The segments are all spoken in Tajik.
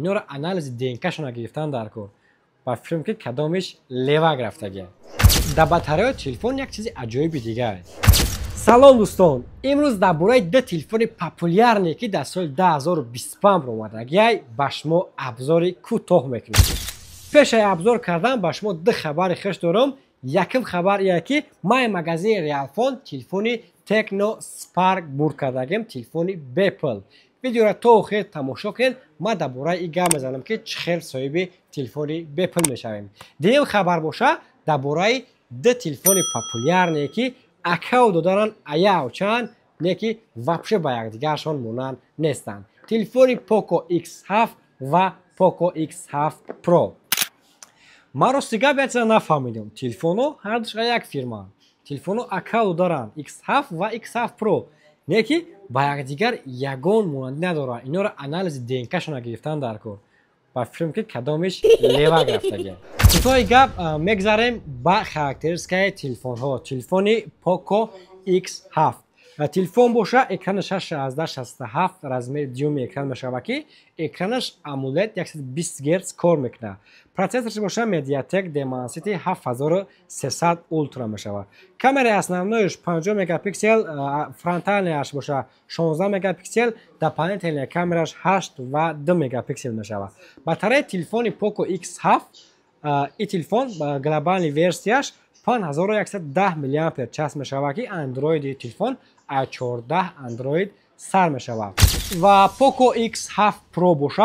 اینا رو انالیز دینکشون گرفتن در کار و فیلم که کدامش لیوا گرفتگی. در بطری تلفن یک چیز عجیبی دیگه. سلام دوستان، امروز درباره دو تلفن پاپولار که در سال 2025 اومدگی به شما ابزار کوتاه میکنم. پیش ابزار کردن به شما دو خبر خوش دارم. یکم خبر اینه که ما مغازه ریالفون تلفن تکنو سپارک برد کردگیم، تلفن بیپل. ویدیو را تا آخر تماشا کن. ما درباره این گام میزنم که چخیل صاحب تلفن بیپل میشویم. دیگه خبر باشه درباره دو تلفن پاپولار که اکاو دارن ایا و چند نیکی واپشه با یکدیگرشان مونن نیستن. تلفن پوکو X7 و پوکو X7 پرو. ما راستیگه بیشتر نفهمیدم. تلفنو هر دوش یک فیرما. تلفنو اکاو دارن X7 و X7 پرو. نیکی با یکدیگر یگان مونند ندارن. اینا رو انالیز دینکشون گرفتن در کار. با فیلم که کدامش لیوا گرفتگی. کوتاه گپ میگذاریم با خاکترسکای تلفن ها. تلفن پوکو X7 تلفن باشه اکرانش 1667 رزمه دیوم اکران میشه که اکرانش AMOLED 120 گرتز کار میکنه. پروسسورش باشه مدیاتک دیمنسیتی 7300 اولترا میشه. کامرای основنویش 50 مگاپیکسل، فرونتالش باشه 16 مگاپیکسل، در پانل کامراش 8 و 2 مگاپیکسل میشه. باتری تلفن پوکو X7 این تلفن گلوبال ورسیاش 5110 میلی آمپر چارج میشه که اندروید تلفن A14 اندروید سر میشه. و پوکو X7 پرو باشه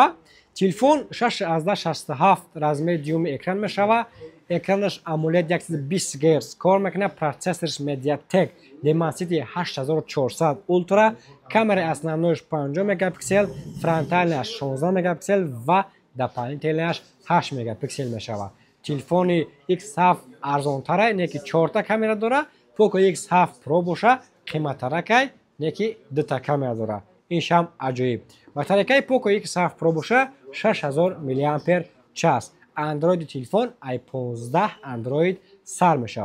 تلفن 1667 رزمه دیوم اکران میشه. اکرانش AMOLED 120 گرتز کار میکنه. پروسسورش مدیاتک دیمنسیتی 8400 اولترا. کامرای основنویش 50 مگاپیکسل، فرونتالش 16 مگاپیکسل و در پانل 8 مگاپیکسل میشه. تلفن X7 ارزان تره نیکی 4 تا کامera داره. پوکو X7 پرو باشه قیمت ترکای نیکی 2 تا کامera داره. اینش هم عجیب. باتری پوکو X7 پرو باشه 6000 میلی آمپر چارج. اندروید تلفن i15 اندروید سر میشه.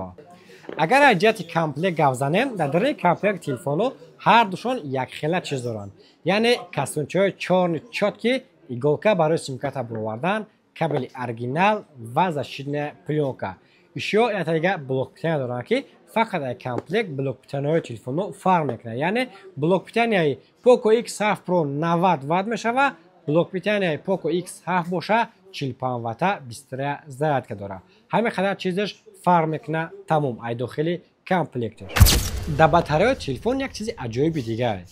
اگر از جهت کامپلکت گپ زنیم در کامپلکت تلفنو هر دوشون یک خیلی چیز دارن. یعنی کسونچای 4 چاتکی ایگولکا برای سیم کارت بروردن، کابل اورجینال و زشیدن پلیونکا. ایشو یه بلوک پیتن دارن که فقط از کامپلکت بلوک پیتنهای تلفنو فرق میکنه. یعنی بلوک پیتنهای پوکو X7 پرو 90 وات میشه و بلوک پیتنهای پوکو X7 باشه 45 وات بیشتر زرد که داره. همه خدای چیزش فرق میکنه. تمام ای داخلی کامپلکتش. در باتری تلفن یک چیز عجیبی دیگه.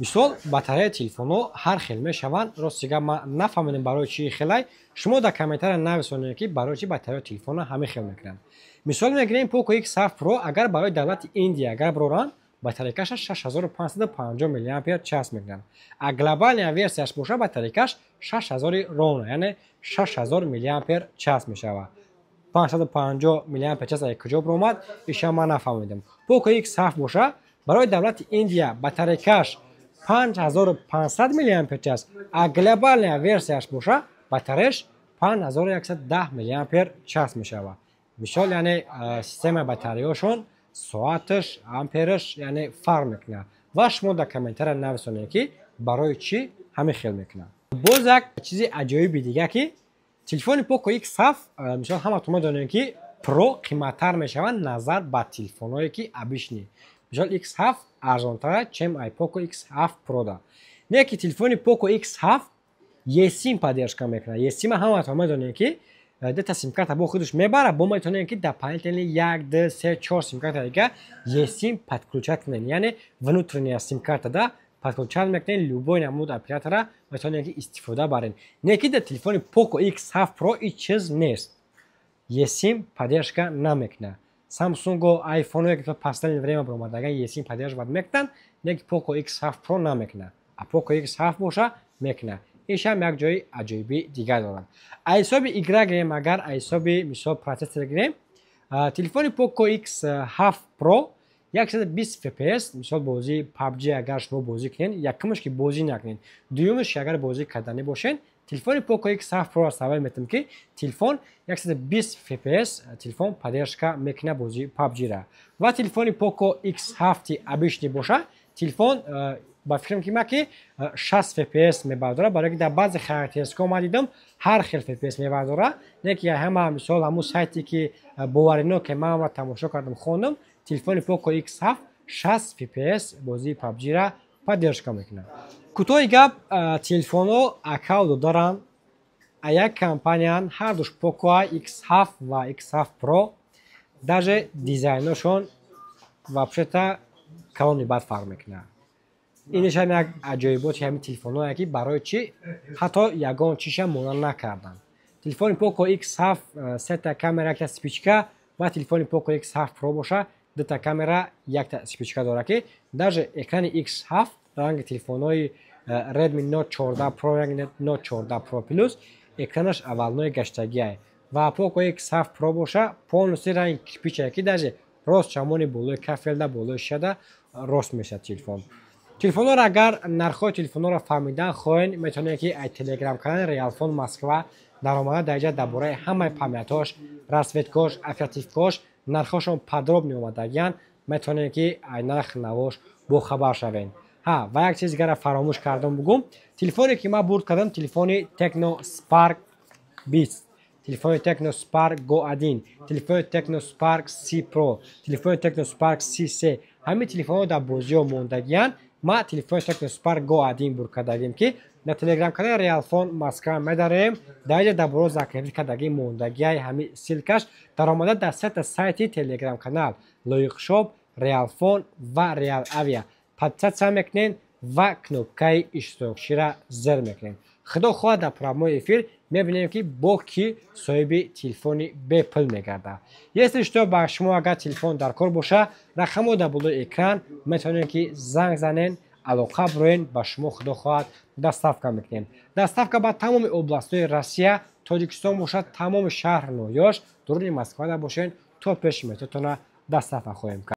مثال باتری تلفنو هر خیل میشوند. راستیگه ما نفهمیدیم برای چی خیلی. شما در کامنتر نویسونید که برای چی باتری تلفن همه خیل میکنن. مثال میگیریم پوکو X7 پرو اگر برای دولت ایندیا اگر برورن باتریکش 6550 میلی آمپر چارج میکنن. گلوبال ورسیاش باشه باتریکش 6000 رون یعنی 6000 میلی آمپر چارج میشه. 550 میلی آمپر چارج از کجا اومد ایشون ما نفهمیدیم. پوکو X7 باشه برای دولت ایندیا باتریکش 5500 میلی آمپر چارج. گلوبال ورسیاش باشه باتریش 5110 میلی آمپر چارج میشه. مثال یعنی سیستم باتریاشون ساعتش آمپرش یعنی فرق میکنه. و شما در کامنتر نویسونید که برای چی همه خیل میکنه. باز یک چیز عجیبی دیگه که تلفن پوکو X7 مثلا همتون دونین که پرو قیمتتر میشوند نظر به تلفنایی که ابیش نی. مثلا X7 ارزانتره چم ای پوکو X7 پرو دا. نه که تلفن پوکو X7 یه سیم پدرش کم میکنه. یه سیم همتون دونین که دو تا سیم کارت با خودش میبره. با میتونین که در پانل 1 2 3 4 سیم کارت دیگه یه سیم подключать کنین. یعنی внутренняя سیم کارت دا подключать میکنین любой نمود اپلیکاتора میتونین که استفاده برین. نه که در تلفن پوکو X7 پرو این چیز نیست. یه سیم поддержка نمیکنه. سامسونگ و آیفون که последнее время промодаgan یه سیم поддерживать میکنن. نه که پوکو X7 پرو نمیکنه. پوکو X7 باشه میکنه. ایش هم یک جای عجیبی دیگه دارن. حساب ایگرا گریم اگر حساب مثال پروسسور گریم تلفن پوکو X7 پرو 120 fps مثال بازی پابجی اگر شما بازی کنین یکمش که بازی نکنین دومش اگر بازی کردنی باشین تلفن پوکو X7 پرو استفاده میتونم که تلفن 120 fps تلفن поддержка میکنه بازی پابجی را. و تلفن پوکو X7 ابیشنی باشه تلفن ба фикрам ки ма ки 60 fps мебардора, барое ки дар баъзе характеристикаҳо ман дидам ҳар хел fps мебардора. Не ки ҳама мисол ҳамун сайте ки боварино ки ман амра тамошо кардам хондам, телефони Poco X7 60 fps бозии PUBG-ра поддержка мекунад. Кӯтоҳи гап, телефонҳо аккаунт доранд. Як компаниян ҳар душ Poco X7 ва X7 Pro, даже дизайношон вообще-то калони бад фарқ мекунад. Инеш ҳам як аҷоиботи ҳамин телефонҳое ки барои чӣ ҳатто ягон чиша монанд накарданд. Телефони Poco X7 сета камера, якта спичка ва телефони Poco X7 Pro боша дута камера, якта спичка дорад ки даже экрани X7 ранги телефонҳои Redmi Note 14 Pro, ранги Note 14 Pro Plus экранаш аввалное гаштагиае ва Poco X7 Pro боша полностью ранги кирпичае ки даже рост чамони болои кафелда болои шада рост мешавад телефон. Телефонҳоро агар нархҳои телефонҳоро фаҳмидан хоҳед, метавонед ки аз телеграм канали Realphone Moskva дар омада даҷа дар бораи ҳамаи памятҳош, расветкош, оперативкош нархҳошон подробно омадагиянд, метавонед ки аз нарх навош бохабар шавед. Ва як чиз дигара фаромӯш кардам бугум, телефоне ки ман бурд кардам телефони Tecno Spark 20, телефони Tecno Spark Go 1, телефони Tecno Spark C Pro, телефони Tecno Spark C3, ҳамин телефонҳо дар бозиҳо мондагиянд. Ма телефони Tecno Spark Go 1 бурд кардагим ки дар телеграм канали Realphone Moskva медарем, даҷа дар бораи закрити кардагии мондагияи ҳамин силкаш дар омада дар сета сайти телеграм канал Loiqshop, Realphone ва Real Avia подписатсия мекунед ва кнопкаи иштирокчиро зер мекунед. Худо хоҳад дар программаи эфир мебинем ки бо ки соҳиби телефони бепул мегардад. Если что ба шумо агар телефон дар кор боша, рақамҳо дар болои экран метавонед ки занг занед, алоқа бироед, ба шумо худо хоҳад доставка мекунем. Доставка ба тамоми областҳои Россия, Тоҷикистон бошад, тамоми шаҳр ноҳияш дуруни Москвада бошед, то пеши метротона доставка хоҳем кард.